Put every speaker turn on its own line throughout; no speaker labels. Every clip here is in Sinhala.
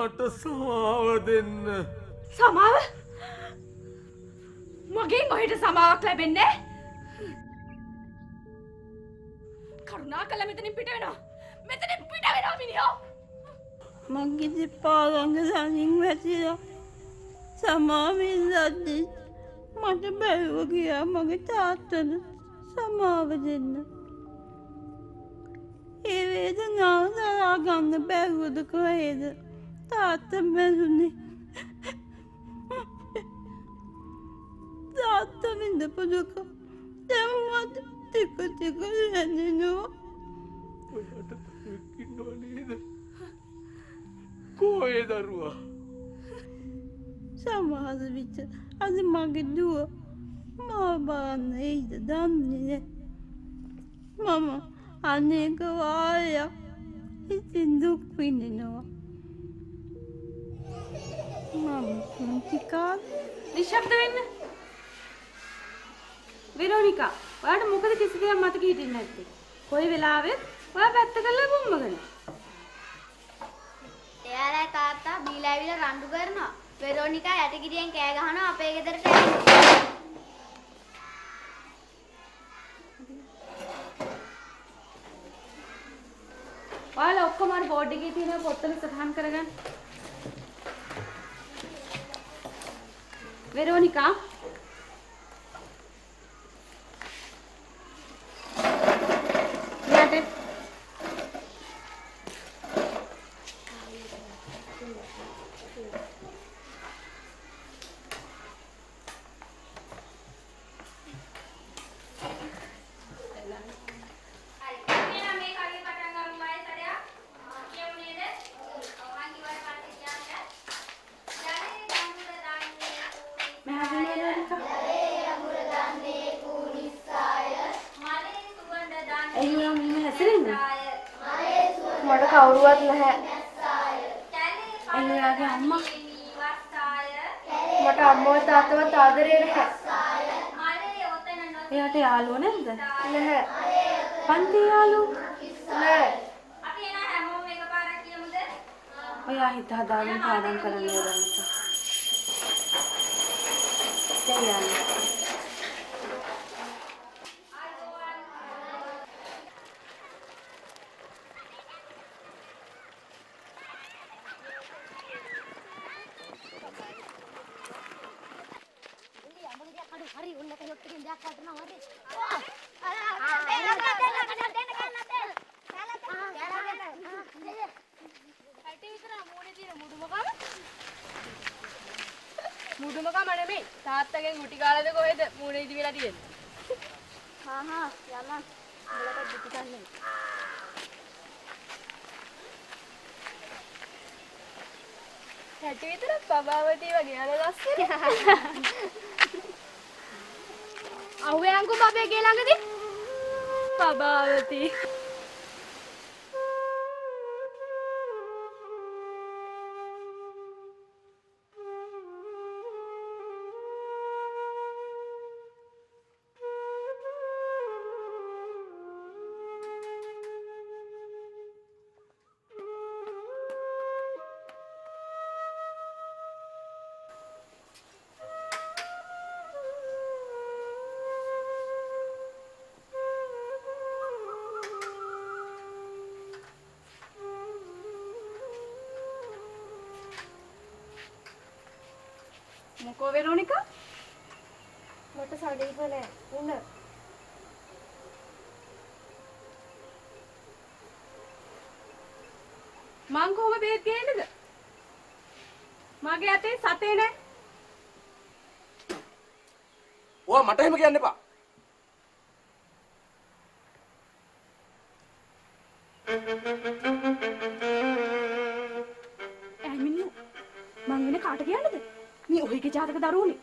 මට සමාව දෙන්න.
සමාව? මගෙන් ඔහෙට සමාවක් ලැබෙන්නේ? කරුණාකරලා මෙතනින් පිට වෙනවා. මෙතනින් පිට වෙනවා මිනිහෝ.
මගේ දෙපා ළඟ සනින් වැටිලා සමාවෙන්නදී මට බැරුව ගියා මගේ තාත්තට සමාව දෙන්න. ඒ වේදනාව දරා ගන්න බැරුවද කොහෙද තාත්තා මැරුණේ. තාත්තා විඳපු දුක දැන් මට ටික ටික දැනෙනවා.
ඔයාට ඉන්නව නේද? කොහේ දරුවා?
සමහර විට අද මගේ දුව මාව බලන්න එයිද දන්නේ නැහැ. මම අනේක වාරයක් ඉතින් දුක් විඳිනවා. මම පුංචි කාලේ
නිශ්ශබ්ද වෙන්න. වෙරෝනිකා, ඔයාට මොකද කිසි දෙයක් මතක හිටින්නේ නැත්තේ? කොයි වෙලාවෙත් ඔයා පැත්ත කරලා බොම්බගෙන.
එයාලා තාත්තා බීලා ඇවිල්ලා රණ්ඩු කරනවා. වෙරෝනිකා යටිගිරියෙන් කෑ ගහනවා අපේ ගෙදරට එන්න.
ඔයාලා ඔක්කොම අර බෝඩ් එකේ තියෙන පොත්වල සටහන් කරගන්න. වෙරෝනිකා යට
මට කවුරුවත් නැහැ.
ඇයි ඔයාගේ අම්මා?
මට අම්මව තාත්තවත් ආදරේ නැහැ.
එයාට යාළුවෝ නැද්ද?
නැහැ.
පන්ති යාළුවෝ?
නැහැ.
ඔයා හිත හදාගෙන පාඩම් කරන්න යනවා. දැන් යන්න.
හරි උන්න කයොත් එකෙන් දෙයක් වටනවා හරි.
මුඩුමකම නෙමෙයි. තාත්තගෙන් ගුටි කාලේද කොහෙද මූණේ ඉදි වෙලා තියෙන්නේ.
යන්න. උඹලට ගුටි කන්නේ.
හැටි විතර පබාවතී වගේ අර ලස්සන.
අහුවේ අංකු බබේ ගේ ළඟදී
පබාවතී. මොකෝ වෙරෝනිකා?
මට සනීප නැහැ. උන්න.
මං කොහොම බේත් ගේන්නද? මගේ අතේ සතේ නැහැ.
ඔයා මට එහෙම කියන්න එපා.
ඇමිනියෝ මං වෙන කාට කියන්නද? මේ ඔයගේ ජාතක දරුවනේ.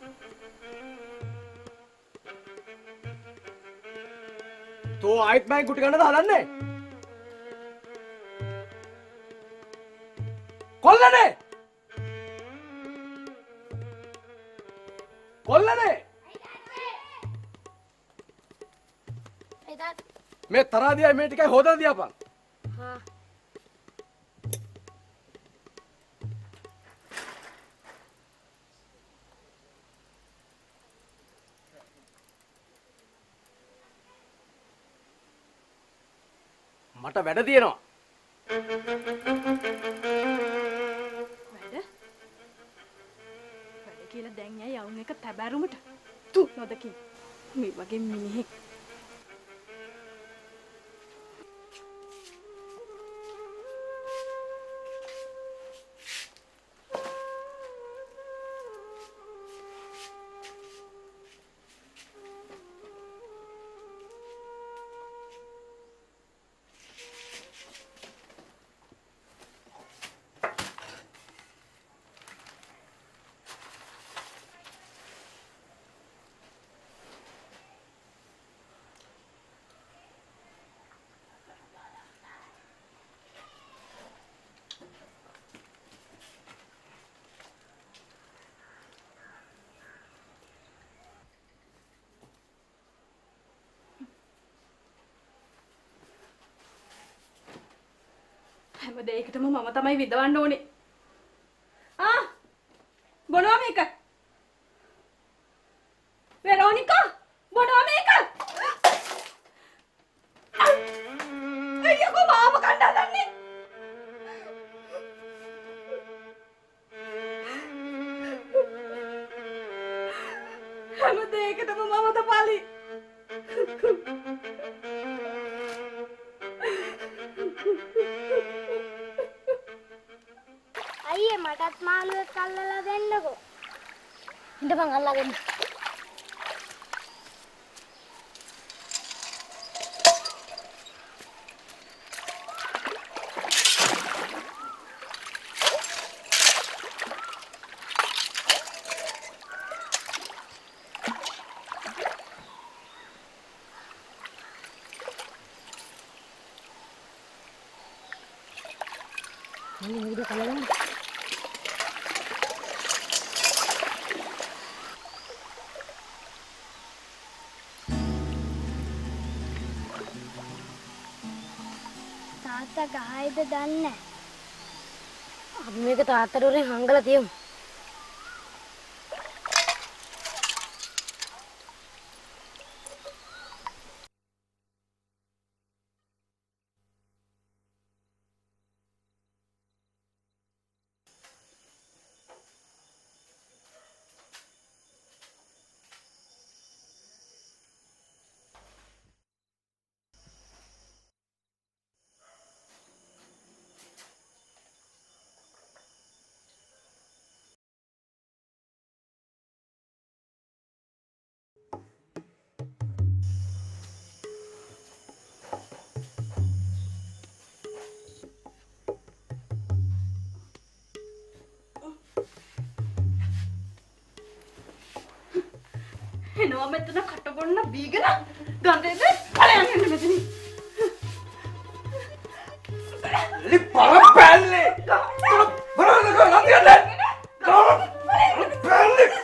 තෝ ආයිත් මයි ගුටි ගන්නද හදන්නේ? කොල්ලනේ! කොල්ලනේ!
එදාත්
මේ තරහදියා මේ ටිකයි හොදලා දියාපන්.
හා
මට වැඩ තියෙනවා.
වැඩ කියලා දැන් යයි යවුන් එක තැබෑරුමට තු නොදකින් මේ වගේ මිනිහෙක් හැම දෙයකටම මම තමයි විදවන්න ඕනේ. බොනවා මේක. වෙරෝනිකා බොනවා මේක. අයියෝ මාව කණ්ඩා දන්නේ. හැම දෙයකටම මම තපාලි.
අයියේ මටත් මාළුවෙක් අල්ලලා දෙන්නකෝ. ඉඳපන් අල්ලගෙන. තාත්තා ගහයිද දන්නේ නැහැ.
අපි මේක තාත්තට උරෙන් හංගලා තියමු.
එනවා මෙතන කට බොන්න බීගෙන ගඳේද බලයන් යන්න මෙතනින්.
ලි පරපැල්ලේ. බලන්න නන්දියන්නේ. පරපැල්ලේ.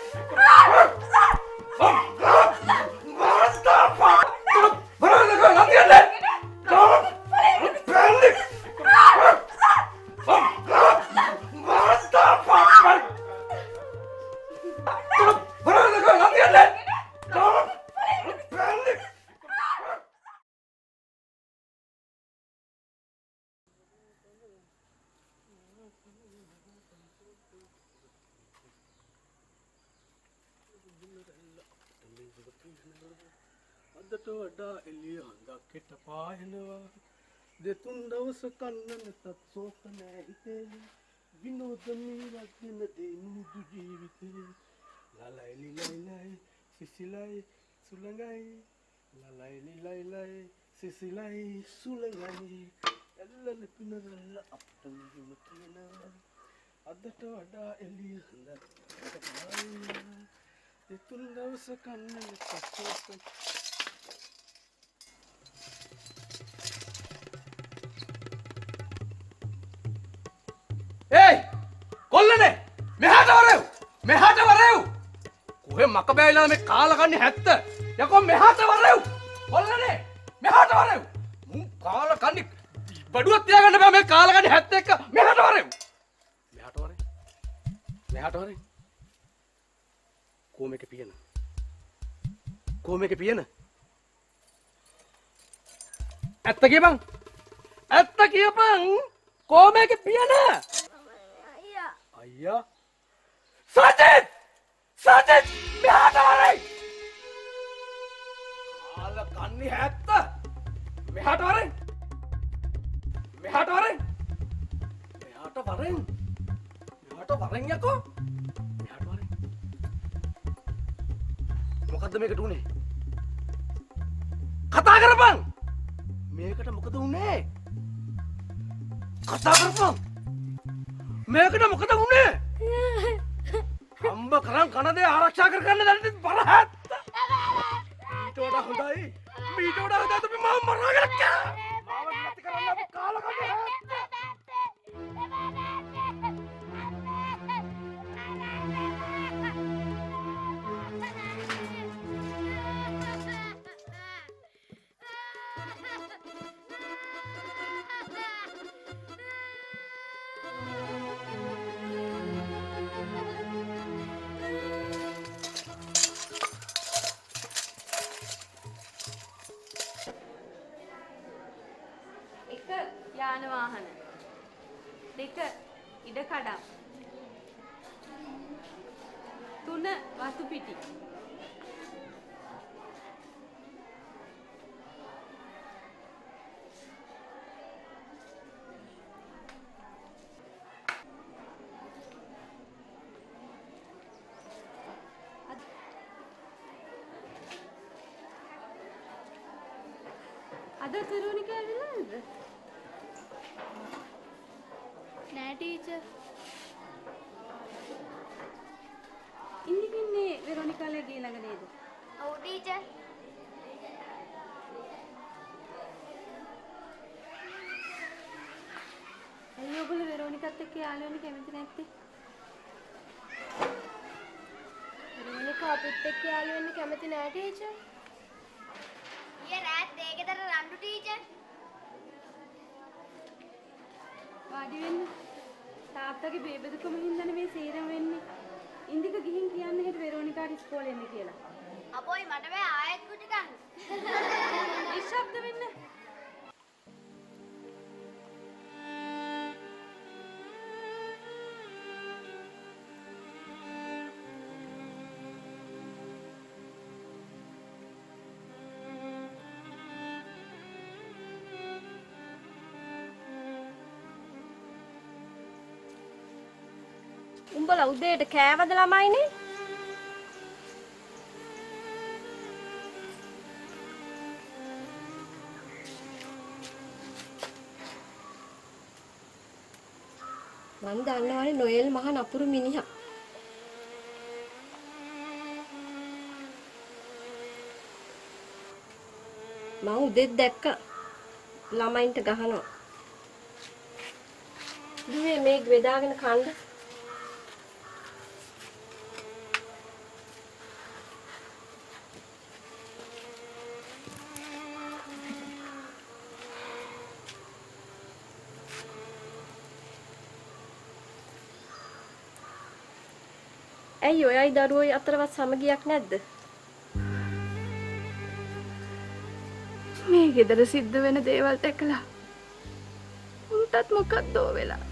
අදට වඩා එළිය හඳක් හෙට පායනවා දෙතුන් දවස කන්න නැතත් සෝක නෑ හිතේ විනෝදමී වදින දේ මුදු ජීවිතේ ලලයිලි ලයිලයි සිසිලයි සුළඟයි ලලයිලි ලයිලයි සිසිලයි සුළඟයි එල්ලන පිනරල්ල අපට නිම කියනවා අදට වඩා එළිය හඳක් හෙට පායනවා දෙතුන් දවස කන්න නැතත් සෝක
Hey! කොල්ලනේ! මෙහාට වරෙව්! මෙහාට වරෙව්! කොහෙ මක බෑවිලා මේ කාලා කන්නේ 70. යකෝ මෙහාට වරෙව්! කොල්ලනේ! මෙහාට වරෙව්! මුන් කාලා කන්නේ බඩුවක් තියාගන්න බෑ මේ කාලා කන්නේ 71. මෙහාට වරෙව්! මෙහාට වරෙව්. මෙහාට වරෙව්. කොමේක පියන. කොමේක පියන. ඇත්ත කියපන්. ඇත්ත කියපන් කොමේක පියන අයියා සජිත් මෙහාට වරයි කාල කන්නේ ඇත්ත මෙහාට වරෙන් යකෝ මෙහාට වරෙන් මොකද්ද මේකට උනේ කතා කරපන් මේකට මොකද උනේ කතා කරපන් මේකට මොකද උනේ හම්බ කරන් කන දේ ආරක්ෂා කරගන්න දැන් බරහත් ඊට වඩා හොඳයි අපි මාව මරාගෙන මාව නැති කරන්න අපි කාලා කන්නේ
යාන වාහන 2 ඉඩකඩම් 3 වතු පිටි අද කරුණික ඇවිල්ලා නේද
නෑ ටීචර්.
ඉන්නේ වෙරොනිකාලේ ගේ ළඟ නේද?
ඔව් ටීචර්.
ඇයි ඔයගොල්ලෝ වෙරොනිකත් එක්ක යාළු වෙන්න කැමති නැත්තේ?
වෙරෝනිකා අපිත් එක්ක යාළු වෙන්න කැමති නෑ ටීචර්.
ඊයේ රාත් දෙකතර රණ්ඩු ටීචර්.
වාඩි වෙන්න. තාත්තගේ බේබදුකම හින්දානේ මේ සීරම වෙන්නේ. ඉන්දික ගිහින් කියන්න හෙට වෙරෝනිකාට ඉස්කෝලේ එන්න කියලා.
අපෝයි මට බෑ ආයෙත් කුටි කන්න.
නිශ්ශබ්ද වෙන්න.
උඹලා උදේට කෑවද ළමයිනේ? මම දන්නවනේ නොයෙල් මහ නපුරු මිනිහා. මම උදේත් දැක්ක ළමයින්ට ගහනවා. දුවේ මේක බෙදාගෙන කන්න. ඇයි ඔයයි දරුවෝයි අතරවත් සමගියක් නැද්ද?
මේ ගෙදර සිද්ධ වෙන දේවල් දැකලා උන්ටත් මොකක්දෝ වෙලා.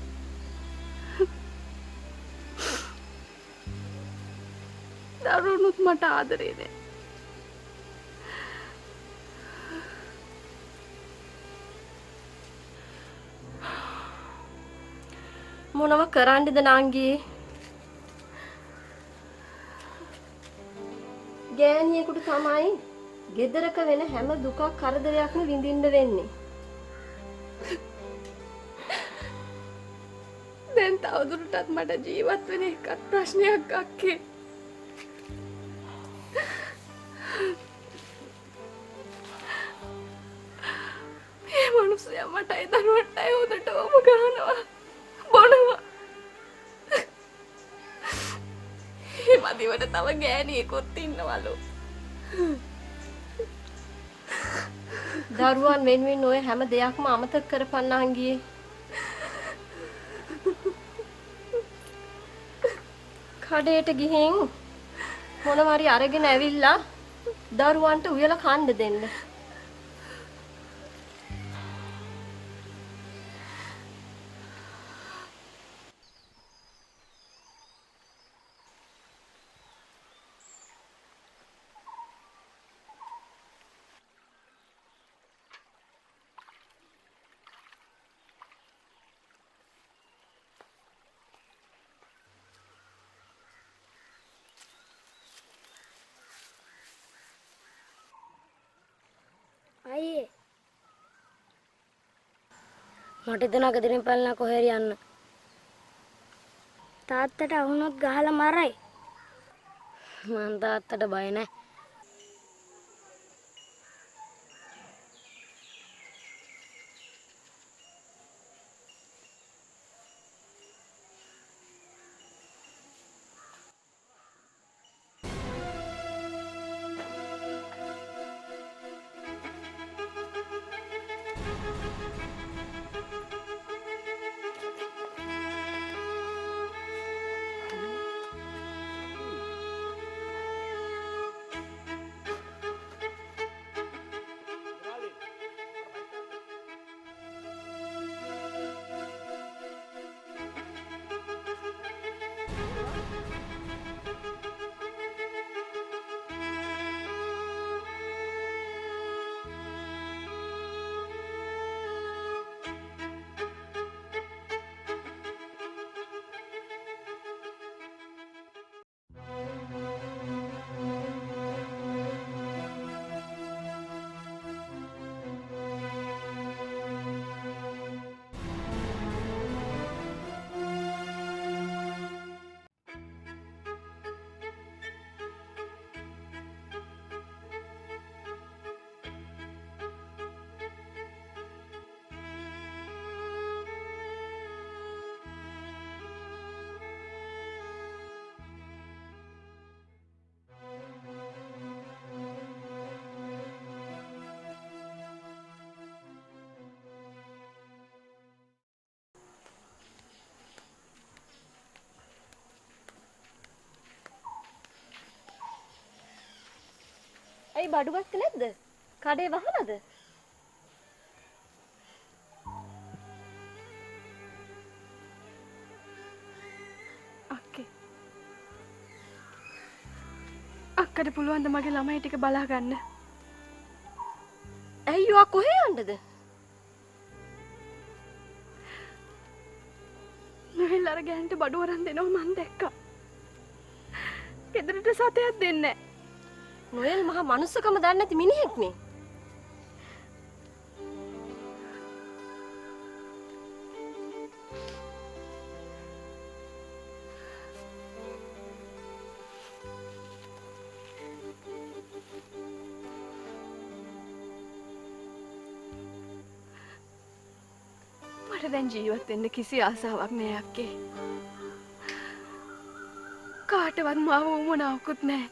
දරුණුත් මට ආදරේ නෑ.
මොනව කරන්නද නාංගී? ගෑණියෙකුට තමයි ගෙදරක වෙන හැම දුකක් කරදරයක්ම විඳින්න වෙන්නේ.
දැන් තවදුරටත් මට ජීවත් වෙන එකක් ප්‍රශ්නයක් අක්කේ. මේ මිනිස්සයා මටයි දරුවටයි උදටම ගහනවා බොනවා. මේ මදිවට තව ගෑණියෙකුත් ඉන්නවලු.
දරුවන් වෙනුවෙන් ඔය හැම දෙයක්ම අමතක කරපන්න අංගියේ. කඩේට ගිහින් මොනවාරි අරගෙන ඇවිල්ලා දරුවන්ට උයලා කන්න දෙන්න.
අයියේ මට දෙනා ගෙදරින් පැනලා කොහෙද යන්න තාත්තට වුණොත් ගහලා මරයි මං තාත්තට බය නැහැ
ඇයි බඩු ගස්ක නැද්ද? කඩේ වහනද?
අක්කේ. අක්කට පුළුවන් ද මගේ ළමයි ටික බලා ගන්න?
ඇයි ඔයා කොහේ යන්නද?
නොහෙල් අර ගෑන්ට බඩු අරන් දෙනවා මං දැක්කා. ගෙදරට සතයක් දෙන්නේ නැහැ.
නොයල් මහා මනුස්සකම දන්නේ නැති මිනිහෙක් නේ.
මට දැන් ජීවත් වෙන්න කිසි ආසාවක් නෑ අක්කේ. කාටවත් මාව උමනාවකුත් නෑ.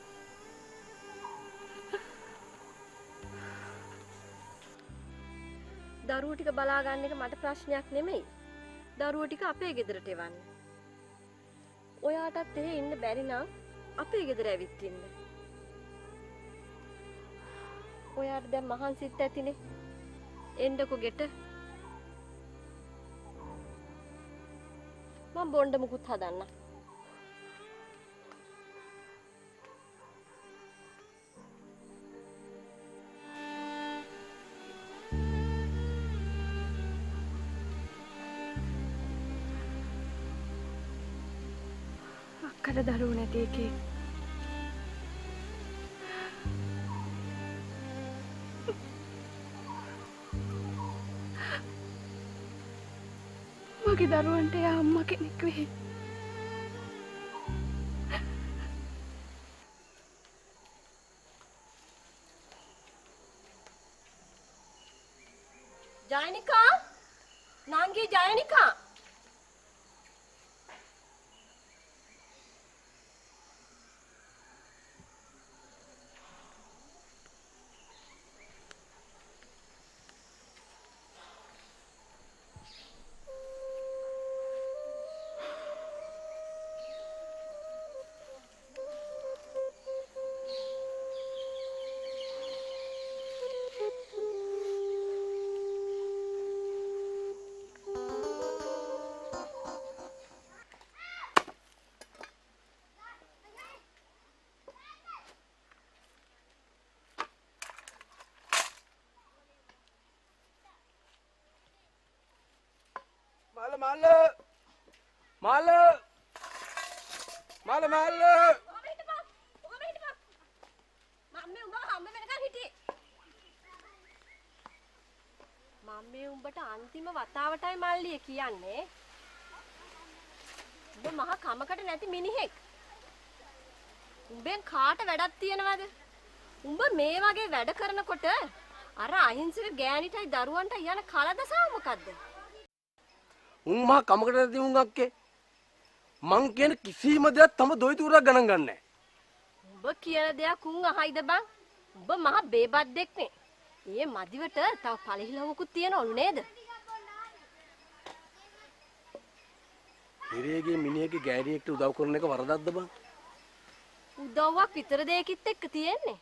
දරුවෝ ටික බලා ගන්න එක මට ප්‍රශ්නයක් නෙමෙයි. දරුවෝ ටික අපේ ගෙදරට එවන්න. ඔයාටත් එහෙ ඉන්න බැරි නම් අපේ ගෙදර ඇවිත් ඉන්න. ඔයාට දැන් මහන්සිත් ඇතිනේ. එන්නකො ගෙට. මම බොණ්ඩ මුකුත් හදන්න.
අක්කට දරුවෝ නැති එකේ මගේ දරුවන්ට එයා අම්මා කෙනෙක් වෙයි.
ජයනිකා නංගි ජයනිකා
මාල
මම මේ උඹට අන්තිම වතාවටයි මල්ලිය කියන්නේ. උඹ මහා කමකට නැති මිනිහෙක්. උඹෙන් කාට වැඩක් තියනවද? උඹ මේ වගේ වැඩ කරනකොට අර අහිංසක ගෑණිටයි දරුවන්ටයි යන කලදසාව මොකද්ද?
උන් මහා කමකට නැති උන් අක්කේ. මං කියන කිසිම දෙයක් තම දොයිතුරක් ගණන් ගන්නෑ.
උඹ කියන දෙයක් උන් අහයිද බං? උඹ මහා බේබද්දෙක් නේ. ඒ මදිවට තව පළහිලවකුත් තියනවලු නේද?
හිරේගේ මිනිහගේ ගෑණියෙක්ට උදව් කරන එක වරදක්ද බං?
උදව්වක් විතර දෙයකිත් එක්ක තියෙන්නේ.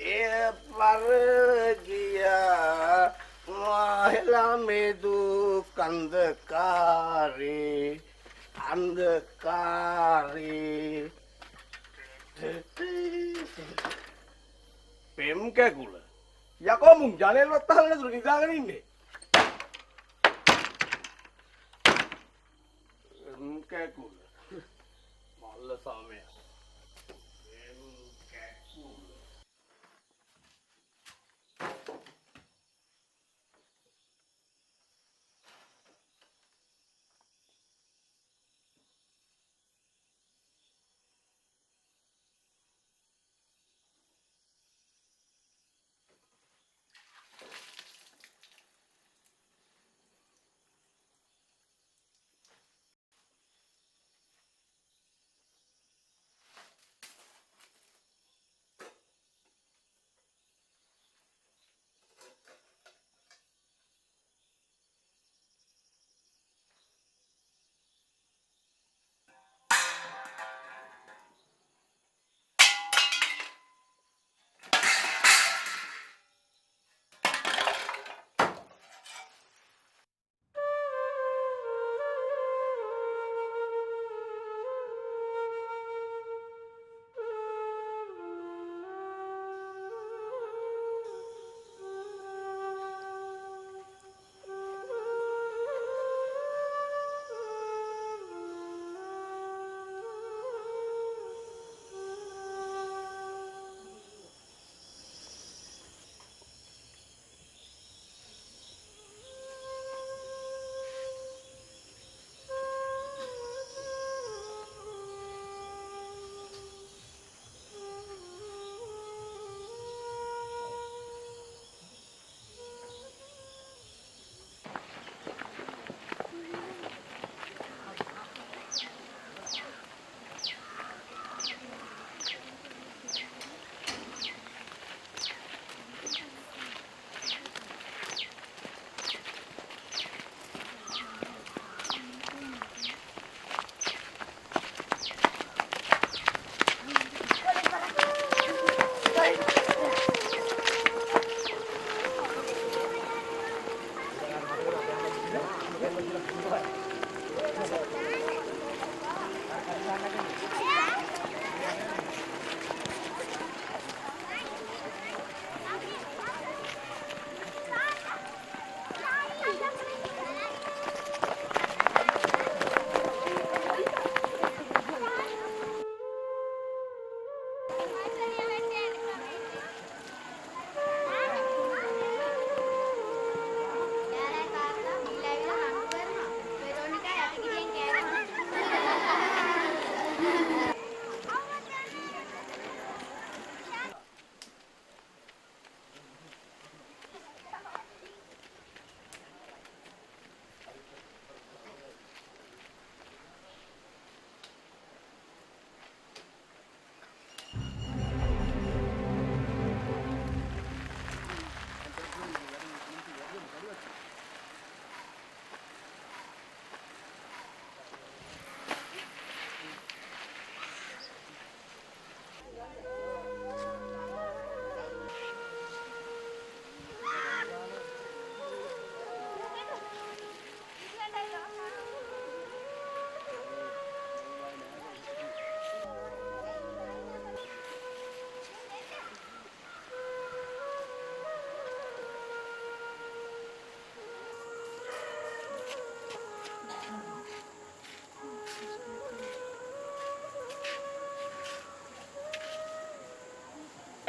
ඒ පරගියා මහලා මෙදු කන්දකාරේ අන්ධකාරේ පෙම් කැකුල යකෝ මුන් ජනේල් වත්තහල නේද නිදාගෙන ඉන්නේ පෙම් කැකුල මල්ල සාමය පෙම් කැකුල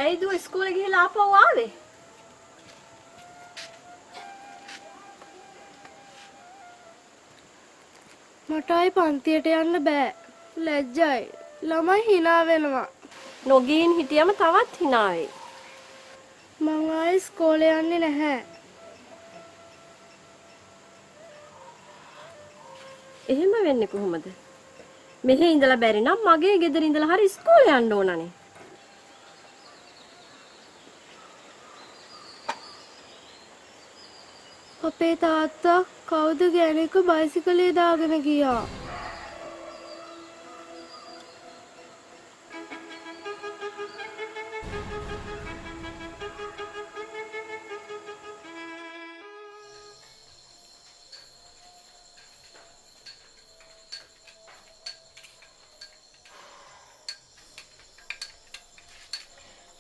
ඇයි දුව ඉස්කෝලේ ගිහලා ආපහු ආවේ?
මට ආයි පන්තියට යන්න බෑ. ලැජ්ජයි. ළමයි hina වෙනවා.
නොගින් හිටියම තවත් hina වෙයි.
මං ආයි ඉස්කෝලේ යන්නේ නැහැ.
එහෙම වෙන්නේ කොහොමද? මෙහෙ ඉඳලා බැරි නම් මගේ ගෙදර ඉඳලා හරි ඉස්කෝලේ යන්න ඕනනේ.
අපේ තාත්තා කවුද ගෑණික බයිසිකලේ දාගෙන ගියා.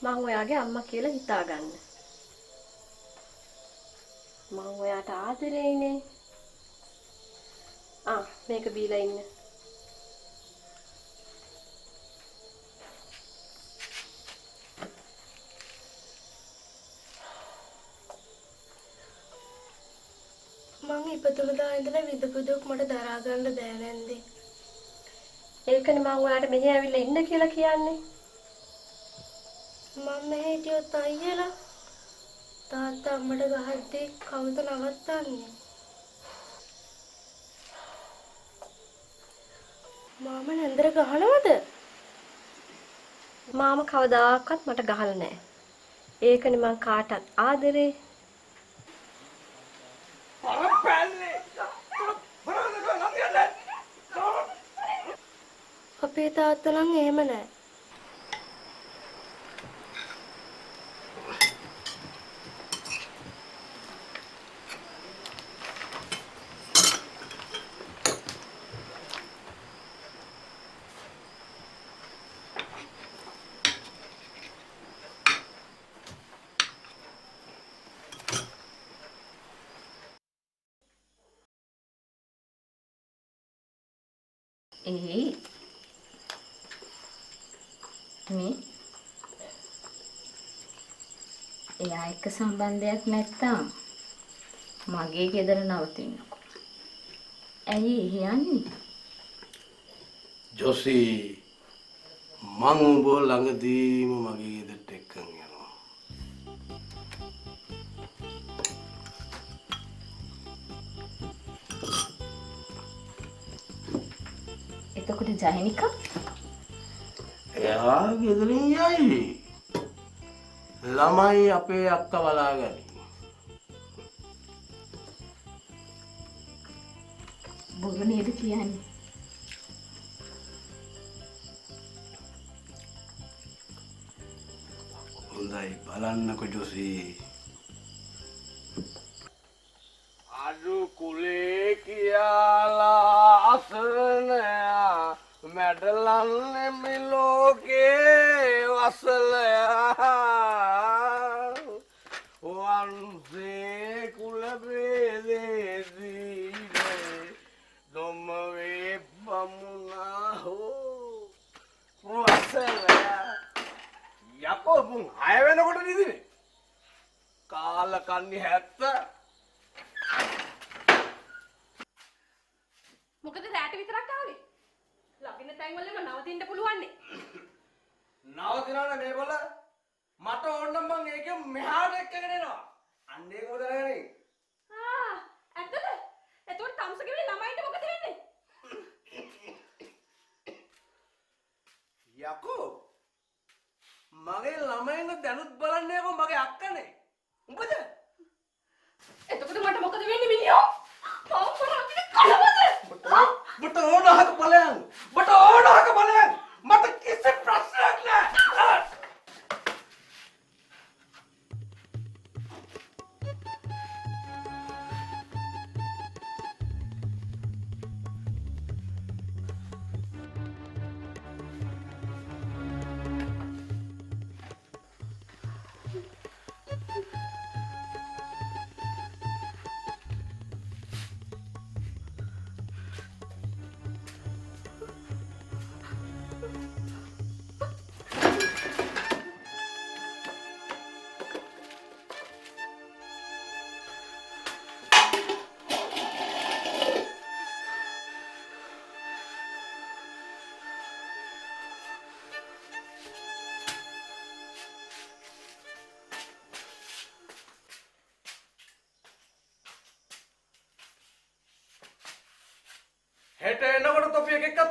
මම ඔයාගේ අම්මා කියලා හිතාගන්න. මම ඔයාට ආදරේනේ. මේක බීලා ඉන්න.
මං ඉපදුනදා ඉඳලා විඳපු දුක් මට දරා ගන්න බෑ නැන්දේ.
ඒකනේ මම ඔයාට මෙහෙ ඇවිල්ලා ඉන්න කියලා කියන්නේ.
මම මෙහෙ හිටියොත් අයියලා තාත්තා අම්මට ගහද්දී කවුද නවත්තන්නේ? මාම නැන්දර ගහනවද?
මාම කවදාකවත් මට ගහලා නැහැ. ඒකනේ මං කාටත් ආදරේ.
අපේ තාත්තා නම් එහෙම නෑ.
මේ එයා එක්ක සම්බන්ධයක් නැත්තම් මගේ ගෙදර නවතින්නකො. ඇයි එහෙ යන්නේ?
ජොසි මං ඔබ ළඟදීම මගේ ගෙදරට එක්කන් යනවා.
එතකොට ජහිනිකා
එයා ගෙදරින් යයි. ළමයි අපේ අක්කා බලාගනි.
බොරු නේද කියන්නේ?
හොඳයි බලන්නකො ජොසි. අඩු කුලේ කියලා අසනයා මැඩලන්නේ මේ ලෝකේ වසලයා වන්සේ කුල බේදේ දොම වේ බමුණා හෝ වසලයා යකෝ මුන් 6 වෙනකොට නිදිනේ කාල කන්නේ 70.
මොකද රැට විතරක් ආවේ? ලගින තැන් වලම නවතින්න පුළුවන් නේ.
නවතිනවනේ මේගොල්ල මට ඕන නම් මං ඒකෙන් මෙහාට එක්කගෙන එනවා. අන්න ඒක මොකද කරන්නේ?
ඇත්තද? එතකොට තම්සගේ ළමයින්ට මොකද වෙන්නේ?
යකෝ මගේ ළමයින්ව දැනුත් බලන්නේ යකෝ මගේ අක්කනේ. උඹද?
එතකොට මට මොකද වෙන්නේ මිනිහෝ? මම කරන්නේ කලවද?
බට ඕනහක බලයන්. බට ඕනහක බලයන්. මට කිසි ප්‍රශ්නයක් නෑ.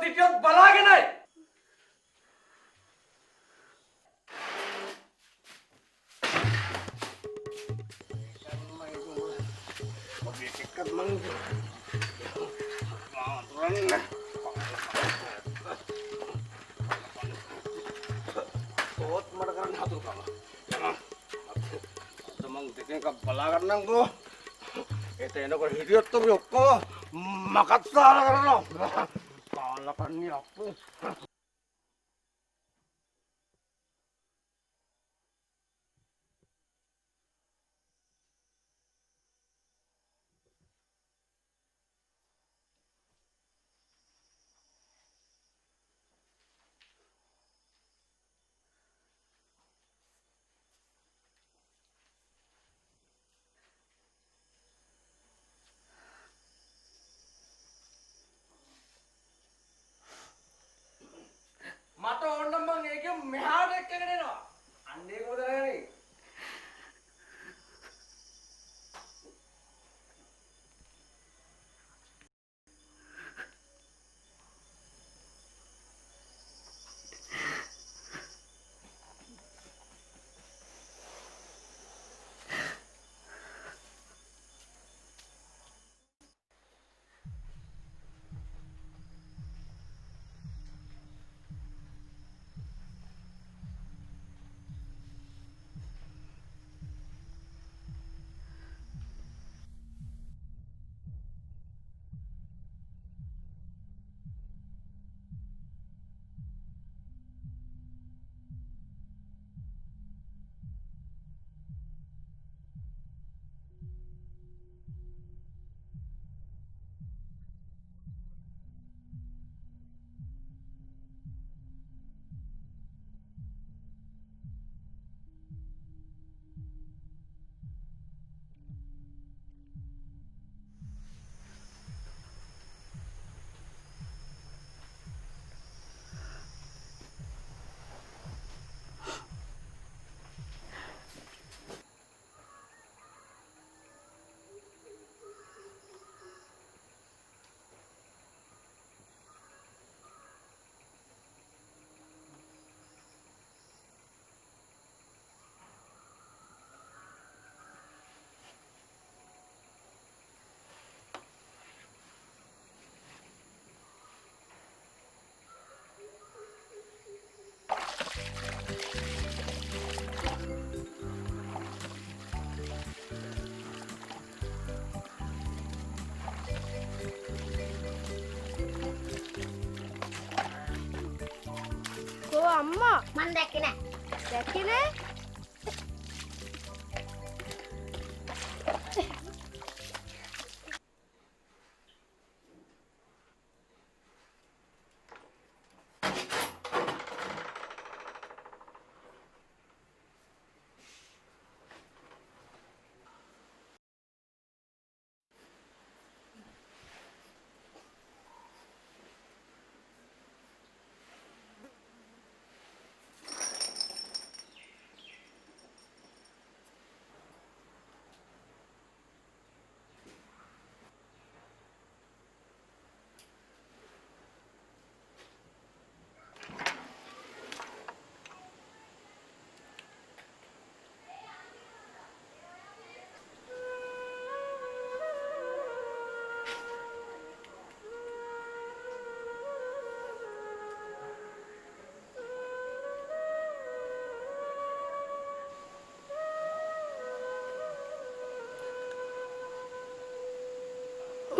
කවුරුත් හිටියොත් බලාගෙනයි. ඕත් මට කරන්න හතුරුකම. මං දෙකෙන් එකක් බලා ගන්නම්කෝ. ඒත එනකොට හිටියොත් අපි ඔක්කොම මකත්සාල කරනවා. කාලා කන්නේ අප්පු. මට ඕන නම් මං ඒකෙන් මෙහාට එක්කගෙන එනවා. අන්න ඒක මොකද කරන්නේ?
අම්මා මන් දැක්කේ නෑ. දැක්කේ නෑ?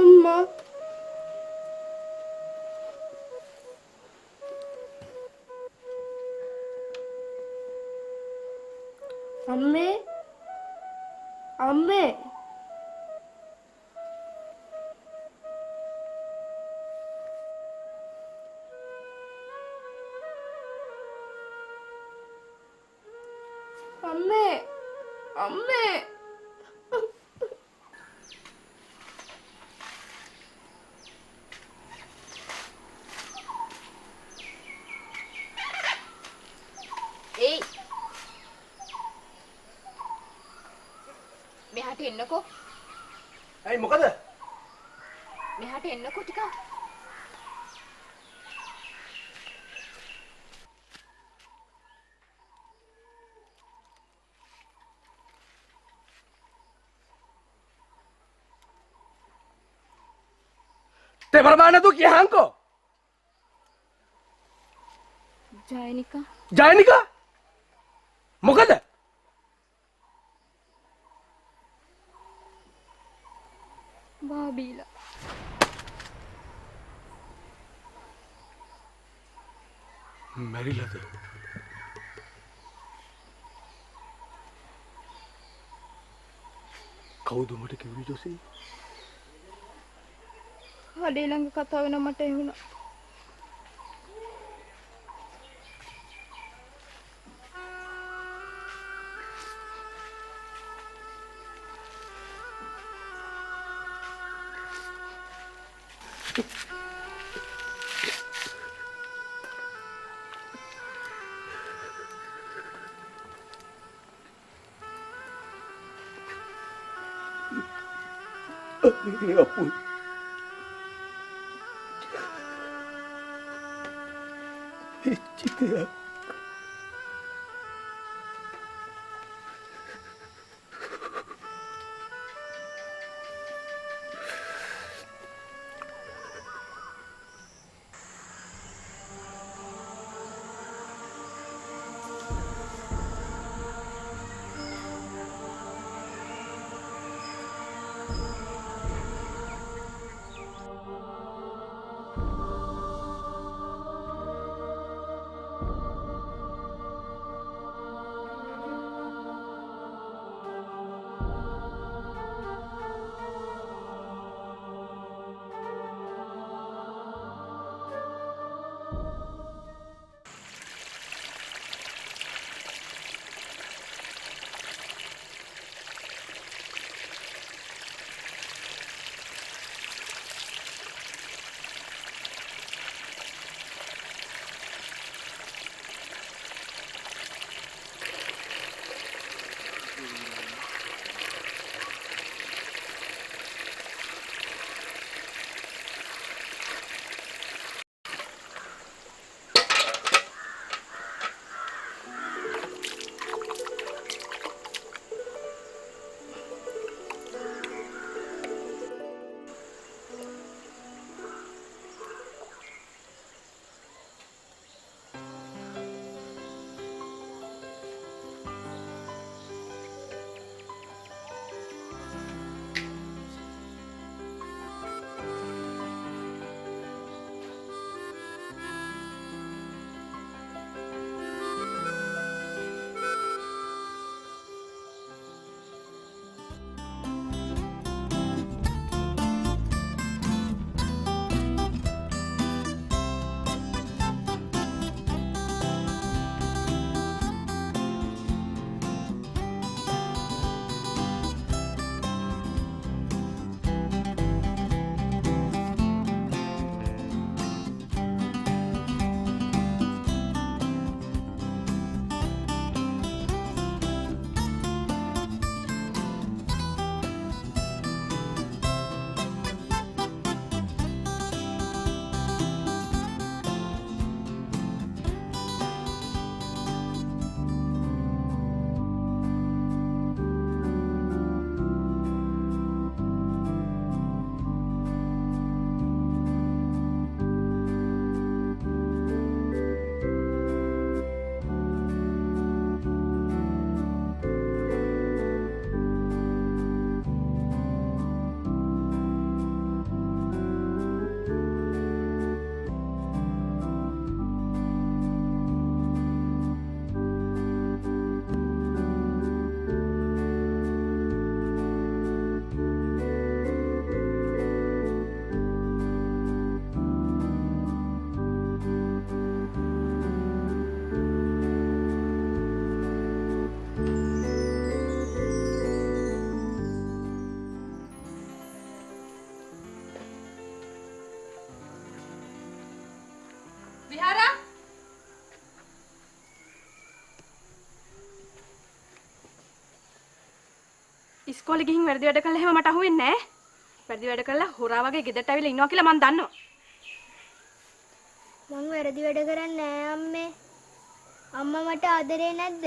අම්මා අම්මේ අම්මේ අම්මේ අම්මේ
ඒයි මෙහාට එන්නකෝ.
ඇයි මොකද?
මෙහාට එන්නකෝ ටිකක්.
तेवर माने तू क्या हमको
ජයනිකා
जायनिका මොකද
බාබීලා
මැරිලාද කවුද මට කිව්වේ ජොසි
හඩේ ළඟ කතා වෙන මට ඇහුණා
අපු චිතය
විහාරා ඉස්කෝලේ ගිහින් වැඩි වැඩ කළා එහෙම මට අහුවෙන්නේ නැහැ. වැඩි වැඩ කළා හොරා වගේ ගෙදරට ඇවිල්ලා ඉන්නවා කියලා මම දන්නවා.
මං වැරදි වැඩ කරන්නේ නෑ අම්මේ. අම්මා මට ආදරේ නැද්ද?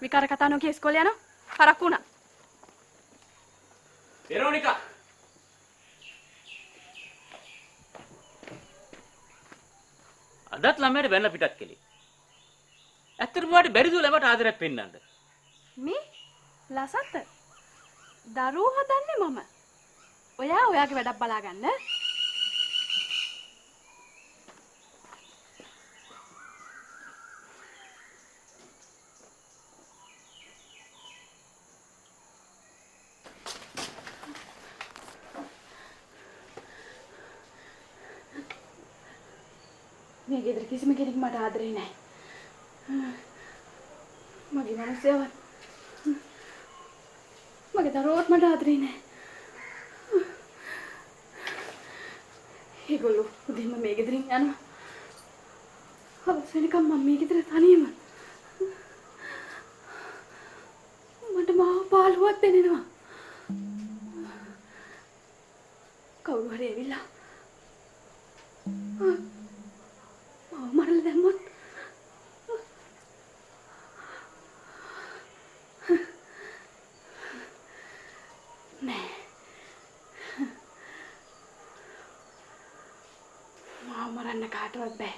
විකාර කතා නොකිය ඉස්කෝලේ යනවා. හරක් වුණා.
වෙරෝනිකා
අදත් ළමයට වෙන්න පිටත් කෙලි. ඇත්තටම වාට බැරිද ළමයට ආදරයක් පෙන්නන්න?
මේ ලසත දරුවෝ හදන්නේ මම. ඔයා ඔයාගේ වැඩක් බලාගන්න. මේ ගෙදර කිසිම කෙනෙක් මට ආදරේ නැහැ. මගේ මනුස්සයවත් මගේ දරුවෝත් මට ආදරේ නැහැ. ඒගොල්ලෝ උදේම මේ ගෙදරින් යනවා. හවස වෙනකම් මම මේ ගෙදර තනියම. මට මාව පාළුවක් දෙනවා. කවුරු හරි ඇවිල්ලා මාව මරලා දැම්මොත් නෑ. මාව මරන්න කාටවත් බෑ.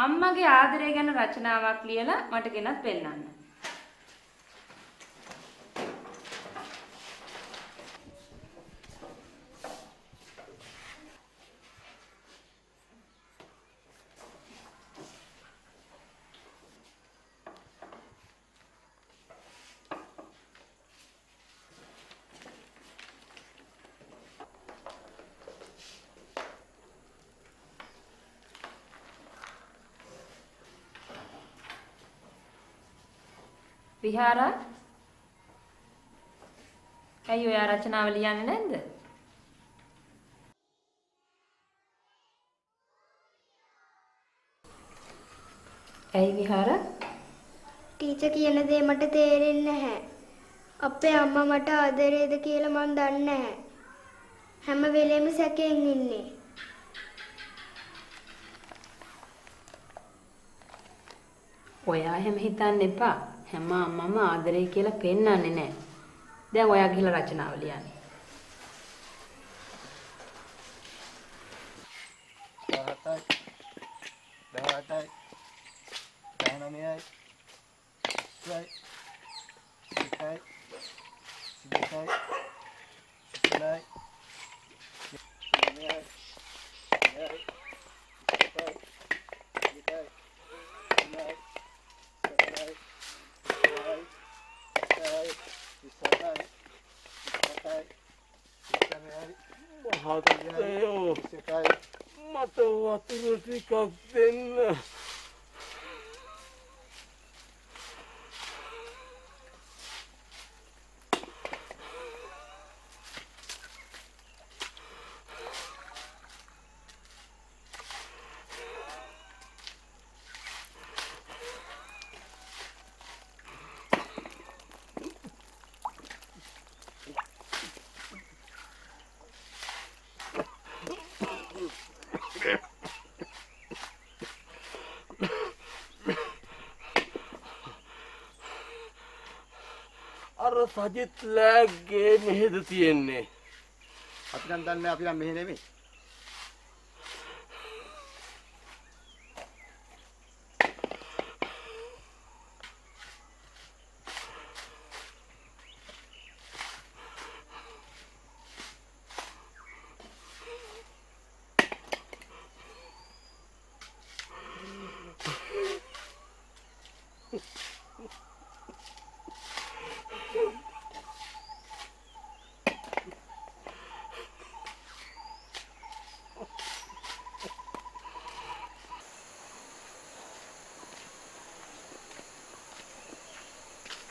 අම්මගේ ආදරය ගැන රචනාවක් ලියලා මට ගෙනත් පෙන්නන්න. විහාරා ඇයි ඔයා රචනාව ලියන්නේ නැද්ද? ඇයි විහාරා?
ටීචර් කියන දේ මට තේරෙන්නේ නැහැ. අපේ අම්මා මට ආදරේද කියලා මන් දන්නේ නැහැ. හැම වෙලෙම සැකෙන් ඉන්නේ.
ඔයා එහෙම හිතන්න එපා. හැම අම්මම ආදරේ කියලා පෙන්නන්නේ නැහැ. දැන් ඔයා ගිහලා රචනාව ලියන්න.
17යි 19යි 20යි 21යි මහත්තයෝ මට වතුර ටිකක් දෙන්න. අර සජිත් ලෑග්ගේ මෙහෙද තියෙන්නේ?
අපි නම් දන්නේ අපි නම් මෙහෙ නෙමෙයි.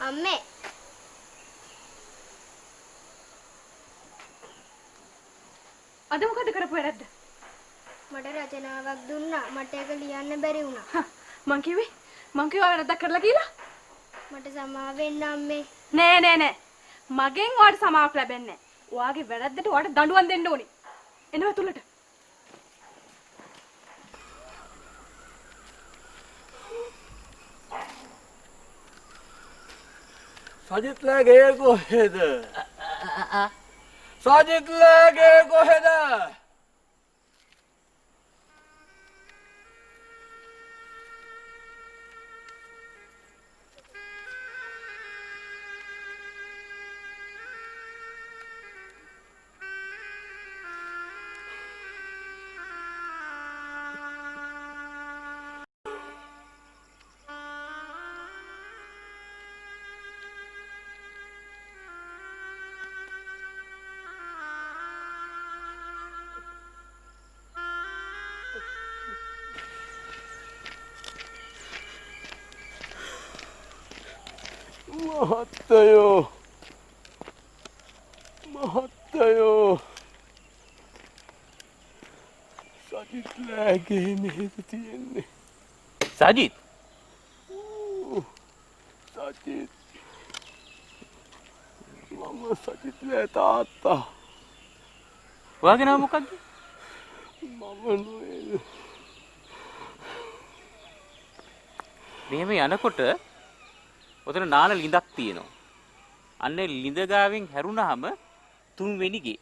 අම්මේ
අද මොකද කරපු වැරද්ද?
මට රචනාවක් දුන්නා. මට ඒක ලියන්න බැරි වුණා.
මං කිව්වා වැරද්දක් කරලා කියලා.
මට සමාව වෙන්න අම්මේ.
නෑ. මගෙන් ඔයාලට සමාවක් ලැබෙන්නේ නෑ. ඔයාගේ වැරද්දට ඔයාලට දඬුවම් දෙන්න ඕනි. එනවා තුලට.
සජිත් ලෑගේ කොහෙද? සජිත් ලෑගේ කොහෙද? මහත්තයෝ සජිත් ලෑගේ මෙහෙද තියෙන්නේ?
සජිත්
සජිත් මම සජිත් ලෑ තාත්තා.
ඔයාගේ නම මොකක්ද?
මම නොවේද.
මෙහෙම යනකොට ඔතන නාන ලිඳක් තියෙනවා. අන්නේ ලිඳ ගාවෙන් හැරුණාම තුන්වෙනි ගේ.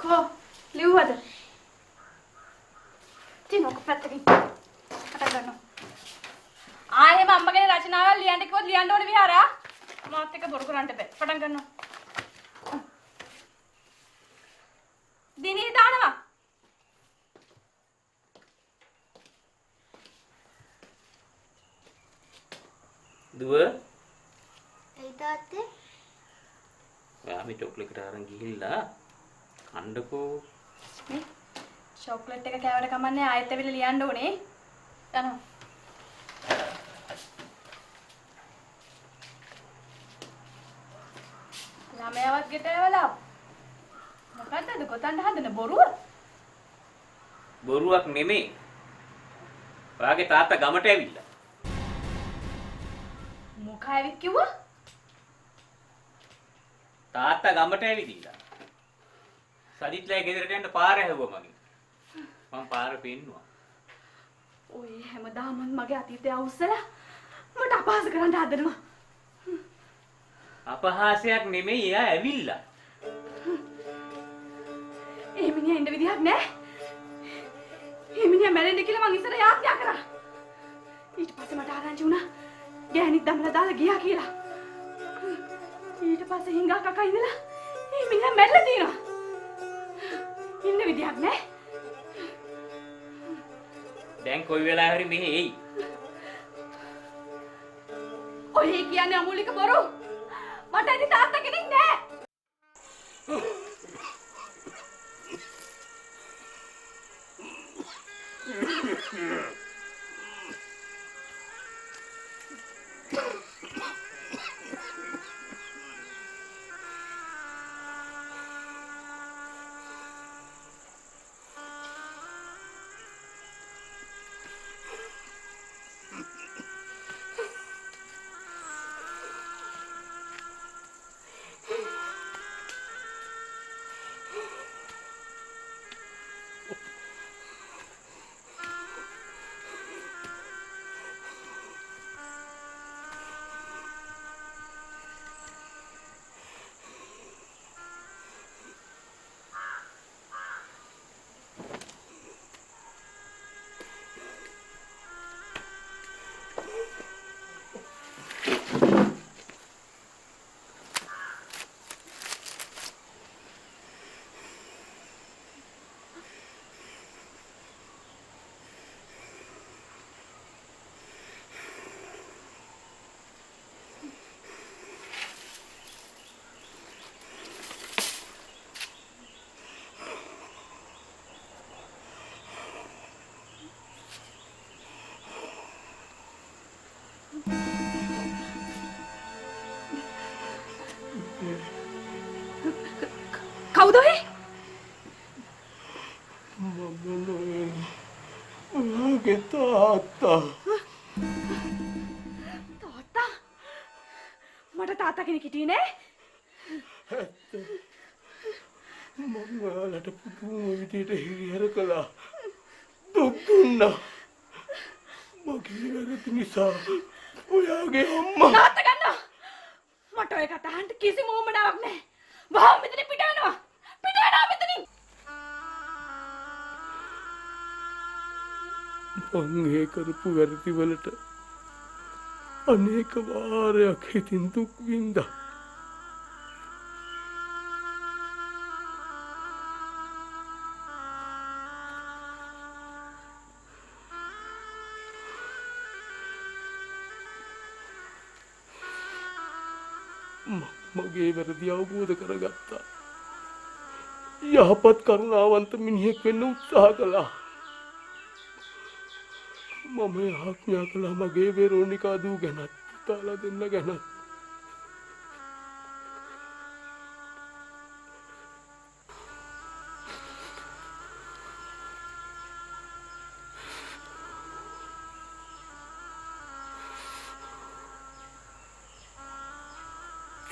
කෝ ලිව්වද? තිනෝක පැත්තකින් අට ගන්නවා. ආයෙම අම්මගේ රචනාවල් ලියන්න කිව්වොත් ලියන්න ඕනේ විහාරා. මාත් එක්ක බොරු කරන්න බෑ. පටන් ගන්නවා. දිනේ දානවා.
දුව
ඒ තාත්තේ
ඔයා මේ චොක්ලට් එකට අරන් ගිහිල්ලා කණ්ඩකෝ.
මේ චොක්ලට් එක කෑවට කමන්නේ ආයෙත් ඇවිල්ලා ලියන්න ඕනේ. යනවා. ළමයාවත් ගෙටවලා මොකද්ද ගොතන්න හදන බොරුව?
බොරුවක් නෙමෙයි. ඔයාගේ තාත්තා ගමට ඇවිල්ලා.
මොකා ඇවිත් කිව්වා?
තාත්තා ගමට ඇවිදිලා. සජිත්ලා ගෙදරට යන්න පාර හැවුවා මගෙන්. මම පාර පෙන්නුවා.
ඔය හැමදාම මගේ අතීතය අවුස්සලා මට අපහාස කරන්න හදනවා.
අපහාසයක් නෙමෙයි එයා ඇවිල්ලා.
ඒ මිනිහා ඉන්න විදිහක් නැහැ. ඒ මිනිහා මැරෙන්න කියලා මං ඉස්සර යාඥා කරා. ඊට පස්සේ මට ආරංචි වුණා ගෑණිත් දමලා දාලා ගියා කියලා. ඊට පස්සේ හිඟා කකා ඉඳලා ඒ මිනිහා මැරලා තියෙනවා. ඉන්න විදිහක් නැහැ.
දැන් කොයි වෙලාවෙ හරි මෙහෙ එයි.
ඔය කියන්නේ අමූලික බොරු. මට ඇති තාත්තා කෙනෙක් නෑ. කවුද ඔය?
මගේ තාත්තා.
තාත්තා? මට තාත්තා කෙනෙක් හිටියේ නෑ?
මම ඔයාලට පුදුම විදියට හිරිහැර කළා. දුක් දුන්නා. මගේ වැරදි නිසා ඔයාගේ අම්මා
තාත්තා ගන්නවා. මට ඔය කතා අහන්න කිසිම උවමනාවක් නෑ. වහා මෙතන පිට වෙනවා. පිට වෙනවා මෙතනින්.
මං ඒ කරපු වැරදි වලට අනේක වාරයක් හිතින් දුක් විඳා. මගේ වැරදි අවබෝධ කරගත්තා. යහපත් කරුණාවන්ත මිනිහෙක් වෙන්න උත්සාහ කළා. මම ආඥා කළා මගේ වෙරෝනිකා දූ ගැනත් පුතාලා දෙන්න ගැනත්.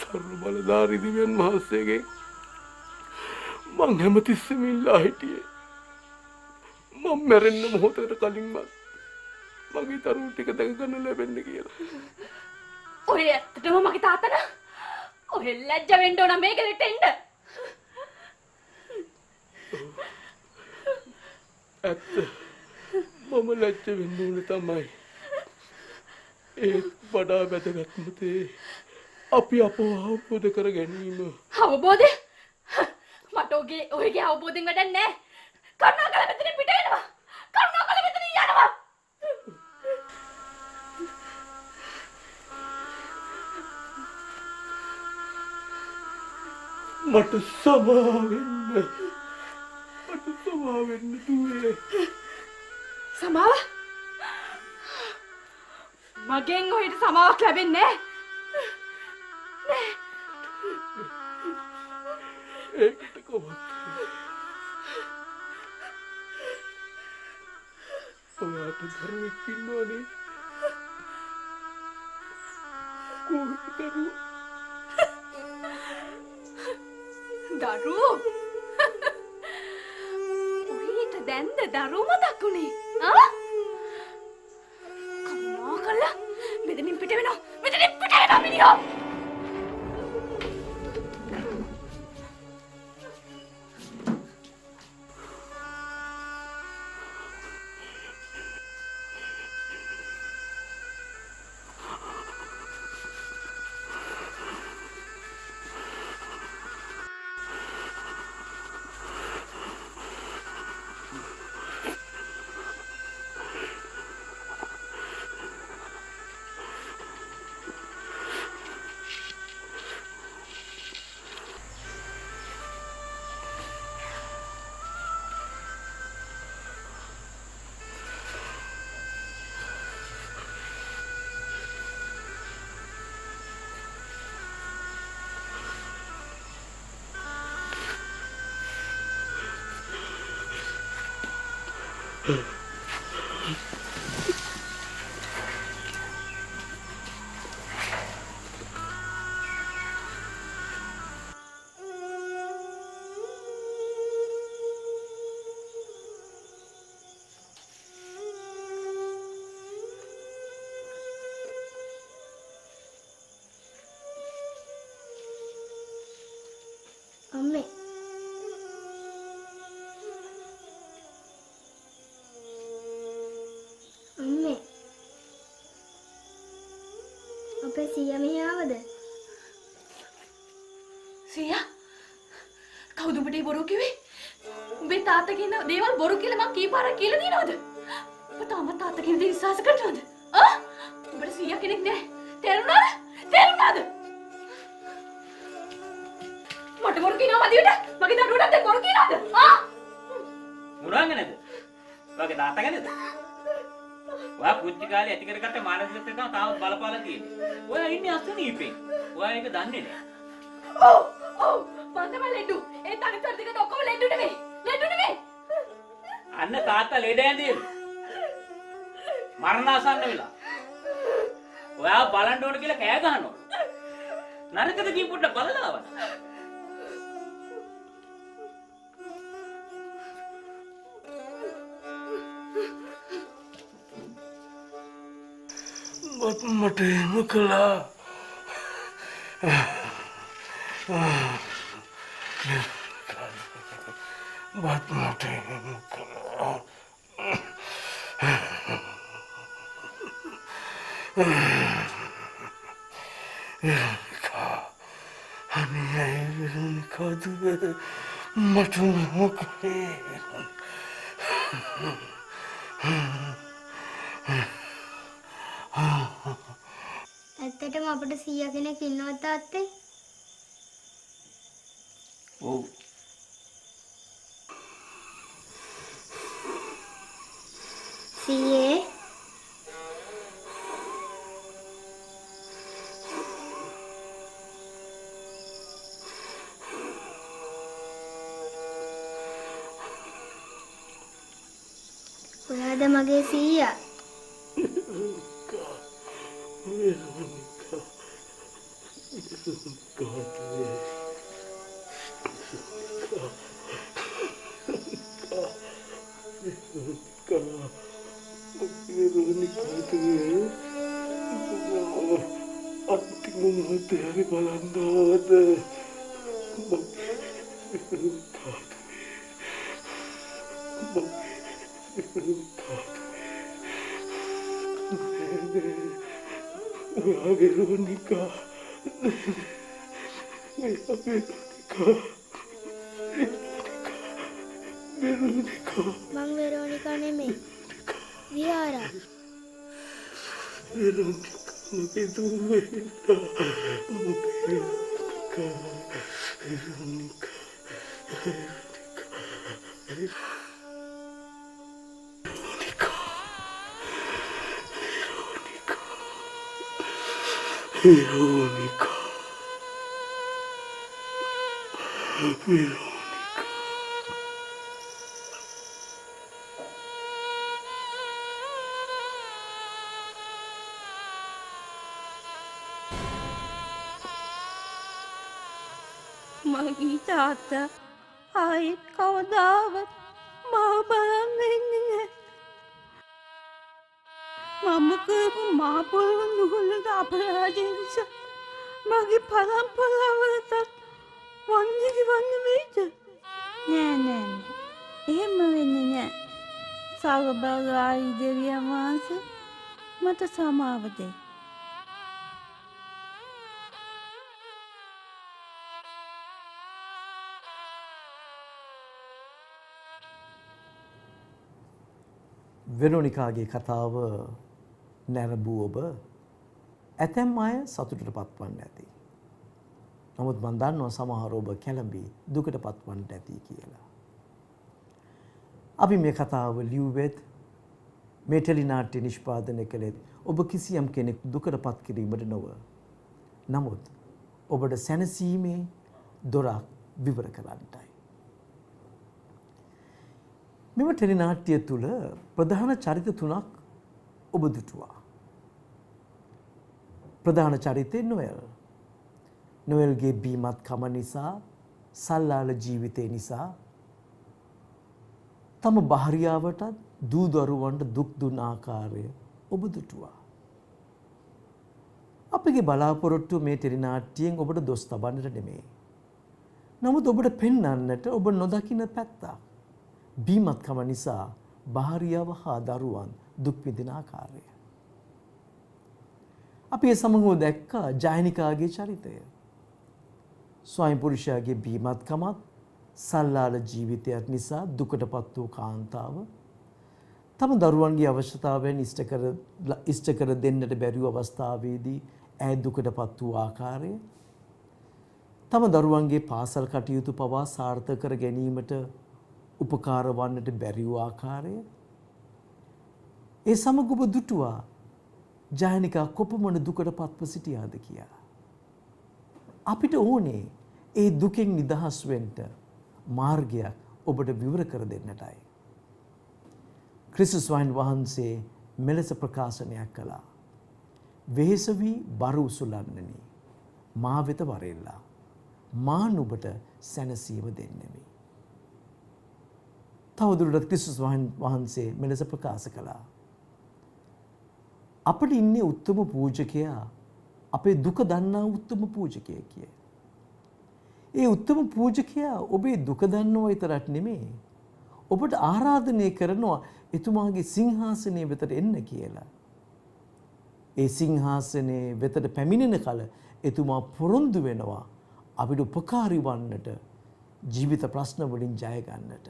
සර්ව බලධාරී දිව්‍යන් වහන්සේගෙන් මං හැමතිස්සෙම ඉල්ලා හිටියේ මම මැරෙන්න මොහොතකට කලින් මගේ දරුවෝ ටික දැක ගන්න ලැබෙන්න කියලා.
ඔය ඇත්තටම මගේ තාත්තා නා. ඔය ලැජ්ජ වෙන්න ඕන මේකට එන්න.
ඇත්ත මම ලැජ්ජ වෙන්න ඕනේ තමයි. ඒ වඩා වැදගත්ම දේ අපි අපව අවබෝධ කර ගැනීම.
අවබෝධය? මට ඔයගේ අවබෝධයෙන් වැඩක් නැහැ. කරුණාකර මෙතනින් පිට වෙනවා. කරුණාකර මෙතනින් යනවා.
මට සමා වෙන්න දුවේ.
සමාව? මගෙන් ඔයිට සමාවක් ලැබෙන්නේ නැහැ.
ඒකට කොහොමද? ඔයාට දරුවෙක් ඉන්නවනේ. කොහොමද දරුවා?
දරුවෝ? ඔයිට දැන්ද දරුවෝ මතක් වුණේ? ආ? කමෝ කළා. මෙතනින් පිට වෙනවා. මෙතනින් පිට වෙනවා මිනිහා.
අම්මේ අම්මේ අපේ සීයා මෙහි ආවද?
සීයා කවුද උඹට බොරු කිව්වේ? උඹේ තාත්තා කියන දේවල් බොරු කියලා මං කීපාරක් කියලා දිනවද? ඔබ තාම තාත්තා කියන දේ විශ්වාස කරනවද? ආ? උඹට සීයා කෙනෙක් නෑ. තේරුණාද? තේරුණාද? මට බොරු කියනවා මදියට. මගේ දඩුවටත් දැන් බොරු කියනවද? ආ?
මුරංග නේද? ඔයාගේ තාත්තා ගැනද? ඔයා පුංචි කාලේ ඇති කරගත්ත මානසික එකම තාම බලපාලා තියෙන්නේ. ඔයා ඉන්නේ අසනීපෙන්. ඔයා ඒක දන්නේ නෑ.
ඔව් ඔව් මන්දම ලෙඩු. ඒ තනිතර දෙකට ඔක්කොම ලෙඩු නෙමෙයි. ලෙඩු නෙමෙයි.
අන්න තාත්තා ලෙඩ ඇඳේලු. මරණාසන්න වෙලා. ඔයා බලන්න ඕන කියලා කෑ ගහනවා. නරකද කී පොඩ්ඩක් බලලා ආවද?
මට එහෙම කළා. මට එහෙම කළා. අනේ වෙරෝනිකා දුව මට මොකේ?
ඇත්තටම අපිට සීයා කෙනෙක් ඉන්නවද තාත්තේ?
ඔව්.
සීයේ ඔයාද මගේ සීයා?
Veronica.
මං වෙරෝනිකා නෙමෙයි. විහාරා.
Veronica, මගේ දුව වෙන්න. Veronica. Veronica. Veronica.
මගේ තාත්තා ආයෙත් කවදාවත් මාව බලන්න එන්නේ නැහැ. මම කරපු මහ පොළොව නුහුලට අපරාධය නිසා මගේ පරම්පරාවලටත් වන්දි වන්න වෙයිද? නෑ. එහෙම වෙන්නේ නෑ. සර්වබලධාරී දෙවියන් වහන්සේ මට සමාව දෙයි.
වෙරෝනිකාගේ කතාව නැරඹූ ඔබ ඇතැම් අය සතුටට පත්වන්න ඇති. නමුත් මන් දන්නවා සමහර ඔබ කැළඹී දුකට පත්වන්න ඇති කියලා. අපි මේ කතාව ලියුවෙත් මේ ටෙලිනාට්‍ය නිෂ්පාදනය කළෙත් ඔබ කිසියම් කෙනෙක් දුකට පත් කිරීමට නොව. නමුත් ඔබට සැනසීමේ දොරක් විවර කරන්නටයි. මෙම ටෙලිනාට්‍ය තුළ ප්‍රධාන චරිත 3ක් ඔබ දුටුවා. ප්‍රධාන චරිතය නොයල්. නොයල්ගේ බීමත්කම නිසා, සල්ලාල ජීවිතය නිසා තම භාර්යාවටත් දූ දරුවන්ට දුක් දුන් ආකාරය ඔබ දුටුවා. අපගේ බලාපොරොත්තු මේ ටෙලිනාට්‍යයෙන් ඔබට දොස් තබන්නට නෙමෙයි. නමුත් ඔබට පෙන්වන්නට ඔබ නොදකින පැත්තක්. බීමත්කම නිසා භාර්යාව හා දරුවන් දුක් විඳින ආකාරය. අපි ඒ සමගම දැක්කා ජයනිකාගේ චරිතය. ස්වයං පුරුෂයාගේ බීමත්කමත් සල්ලාල ජීවිතයක් නිසා දුකටපත් වූ කාන්තාව තම දරුවන්ගේ අවශ්‍යතාවයන් ඉෂ්ට කර දෙන්නට බැරි වූ අවස්ථාවේදී ඇය දුකටපත් වූ ආකාරය, තම දරුවන්ගේ පාසල් කටයුතු පවා සාර්ථක කර ගැනීමට උපකාර වන්නට බැරි වූ ආකාරය, ඒ සමග ඔබ දුටුවා ජයනිකා කොපමණ දුකටපත්ව සිටියාද කියා. අපිට ඕනේ ඒ දුකෙන් නිදහස් වෙන්න මාර්ගයක් ඔබට විවර කර දෙන්නටයි. ක්‍රිස්තුස් වහන්සේ මෙලෙස ප්‍රකාශනයක් කළා. වෙහෙස වී බර උසුලන්නනි මා වෙත වරෙල්ලා මා නුඹට සැනසීම දෙන්නෙමි. තවදුරටත් ක්‍රිස්තුස් වහන්සේ මෙලෙස ප්‍රකාශ කළා. අපිට ඉන්නේ උත්තම පූජකයා අපේ දුක දන්නා උත්තම පූජකයෙක් කිය. ඒ උත්තම පූජකයා ඔබේ දුක දන්නව විතරක් නෙමෙයි ඔබට ආරාධනය කරනවා එතුමාගේ සිංහාසනය වෙතට එන්න කියලා. ඒ සිංහාසනයේ වෙතට පැමිණෙන කල එතුමා පොරොන්දු වෙනවා අපිට උපකාරී වන්නට, ජීවිත ප්‍රශ්න වලින් ජය ගන්නට,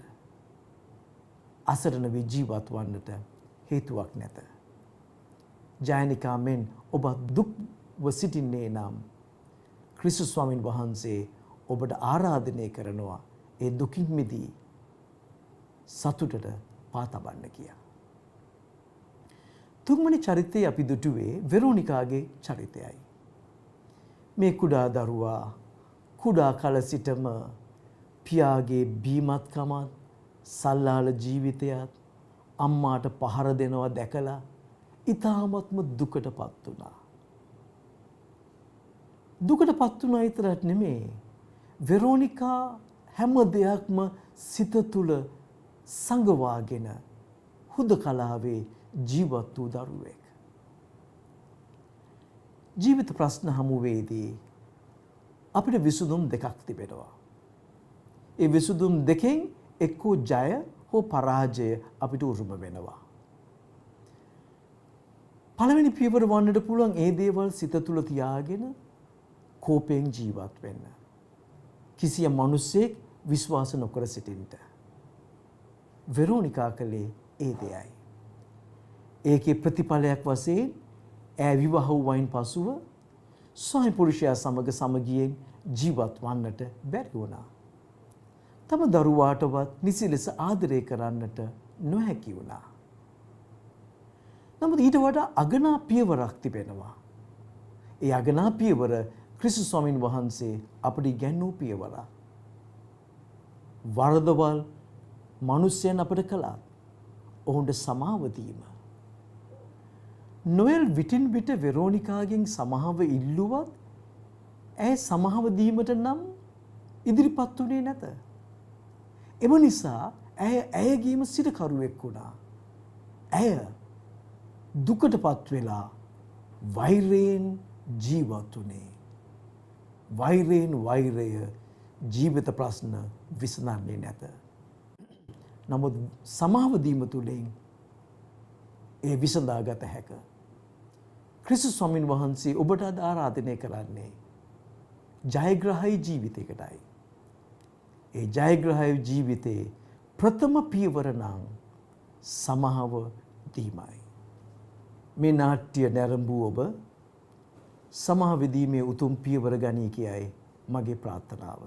අසරණ වී ජීවත් වන්නට හේතුවක් නැත. ජයනිකා මෙන් ඔබ දුක්ව සිටින්නේ නම් ක්‍රිස්තුස් ස්වාමීන් වහන්සේ ඔබට ආරාධනය කරනවා ඒ දුකින් මිදී සතුටට පා තබන්න කියා. තුන්වෙනි චරිතය අපි දුටුවේ වෙරෝනිකාගේ චරිතයයි. මේ කුඩා දරුවා කුඩා කල සිටම පියාගේ බීමත්කමත් සල්ලාල ජීවිතයත් අම්මාට පහර දෙනවා දැකලා ඉතාමත්ම දුකටපත් වුණා. දුකටපත් වුණා විතරක් නෙමෙයි වෙරෝනිකා හැම දෙයක්ම සිත තුළ සංගවාගෙන හුදකලාවේ ජීවත් වූ දරුවෙක්. ජීවිත ප්‍රශ්න හමුවේදී අපිට විසඳුම් දෙකක් තිබෙනවා. ඒ විසඳුම් දෙකෙන් එක්කෝ ජය හෝ පරාජය අපිට උරුම වෙනවා. පළවෙනි පියවර වන්නට පුළුවන් ඒ දේවල් සිත තුළ තියාගෙන කෝපයෙන් ජීවත් වෙන්න. කිසියම් මිනිසෙක් විශ්වාස නොකර සිටින්න. වෙරෝනිකා කලේ ඒ දෙයයි. ඒකේ ප්‍රතිඵලයක් වශයෙන් ඈ විවාහ වූයින් පසුව ස්වයං පුරුෂයා සමග සමගියෙන් ජීවත් වන්නට බැරි වුණා. තම දරුවාටවත් නිසි ලෙස ආදරය කරන්නට නොහැකි වුණා. නමුත් ඊට වඩා අගනා පියවරක් තිබෙනවා. ඒ අගනා පියවර ක්‍රිස්තුස් ස්වාමීන් වහන්සේ අපට ඉගැන්වූ පියවරක්. වරදවල් මිනිස්යන් අපට කළා ඔවුන්ට සමාව දීම. නොයල් විටින් විට වෙරෝනිකාගෙන් සමාව ඉල්ලුවත් ඇය සමාව දීමට නම් ඉදිරිපත් වුණේ නැත. එම නිසා ඇය ඇයගේම සිරකරුවෙක් වුණා. ඇය දුකටපත් වෙලා වෛරයෙන් ජීවත් වුණේ. වෛරයෙන් වෛරය ජීවිත ප්‍රශ්න විසඳන්නේ නැත. නමුත් සමාව දීම තුළින් ඒ විසඳාගත හැක. ක්‍රිස්තුස් ස්වාමීන් වහන්සේ ඔබට අද ආරාධනය කරන්නේ ජයග්‍රහී ජීවිතයකටයි. ඒ ජයග්‍රහී ජීවිතයේ ප්‍රථම පියවර නම් සමාව දීමයි. මේ නාට්‍ය නැරඹූ ඔබ සමාව දීමේ උතුම් පියවර ගනී කියයි මගේ ප්‍රාර්ථනාව.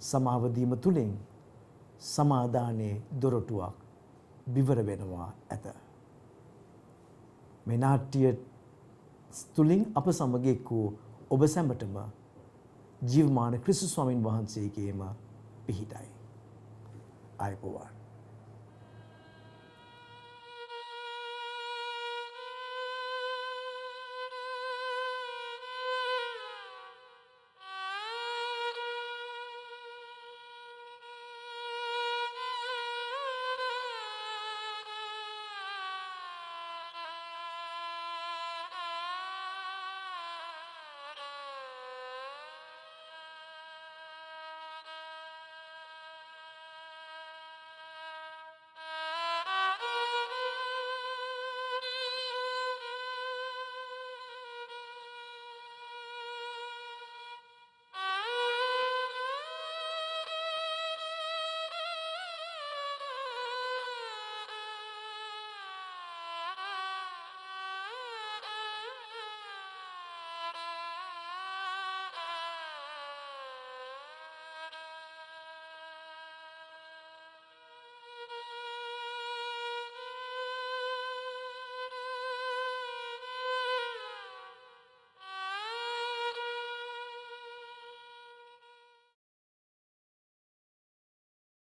සමාව දීම තුළින් සමාදානයේ දොරටුවක් විවර වෙනවා ඇත. මේ නාට්‍ය තුළින් අප සමග එක් වූ ඔබ සැමටම ජීවමාන ක්‍රිස්තුස් ස්වාමීන් වහන්සේගේම පිහිටයි. ආයුබෝවන්.